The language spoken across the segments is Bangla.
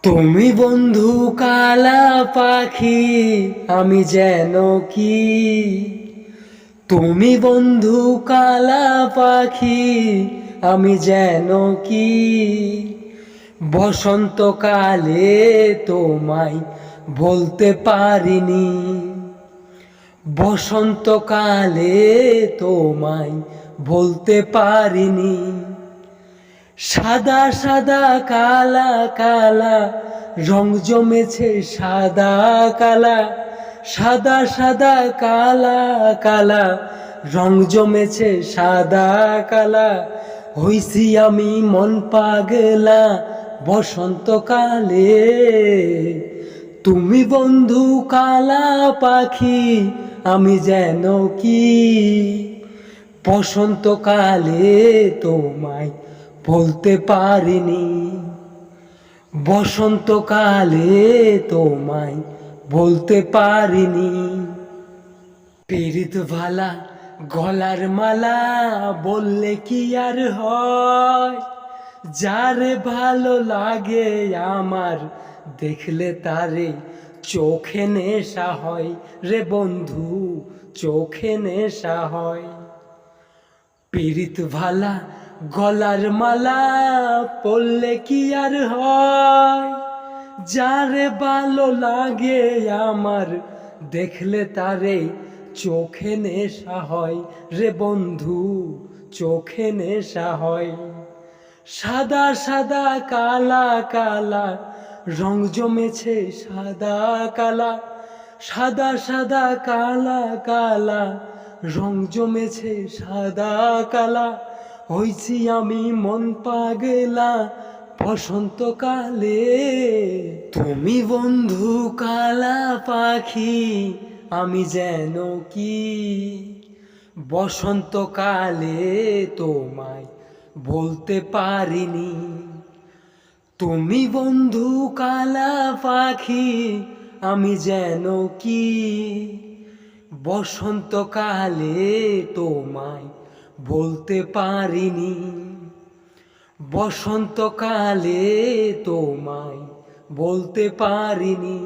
তুমি বন্ধু কালা পাখি, আমি যেন কি। তুমি বন্ধু কালা পাখি, আমি যেন কি। বসন্তকালে তোমায় বলতে পারিনি, বসন্তকালে তোমায় বলতে পারিনি। সাদা সাদা কালা কালা রং জমেছে, সাদা কালা সাদা সাদা কালা কালা রং জমেছে, সাদা কালা হইছি আমি মন পাগলা বসন্তকালে। তুমি বন্ধু কালা পাখি, আমি যেন কি। বসন্তকালে তোমায় বলতে পারিনি, বসন্তকালে তোমায় বলতে পারিনি। পীড়িত ভালা গলার মালা বললে কি আর হয়, যারে ভালো লাগে আমার দেখলে তারে চোখে নেশা হয় রে বন্ধু, চোখে নেশা হয়। পীড়িত ভালা গলার মালা পড়লে কি আর হয়, যারে ভালো লাগে আমার দেখলে তারে চোখে নেশা হয় রে বন্ধু, চোখে নেশা হয়। সাদা সাদা কালা কালা রং জমেছে, সাদা কালা সাদা সাদা কালা কালা রং জমেছে, সাদা কালা হইছি আমি মন পাগলা বসন্তকালে। তুমি বন্ধু কালা পাখি, আমি যেন কি। বসন্তকালে তোমায় বলতে পারিনি। তুমি বন্ধু কালা পাখি, আমি যেন কি। বসন্তকালে তোমায় বলতে পারিনি, বসন্তকালে তোমায় বলতে পারিনি।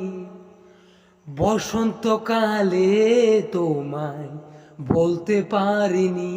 বসন্তকালে তোমায় বলতে পারিনি।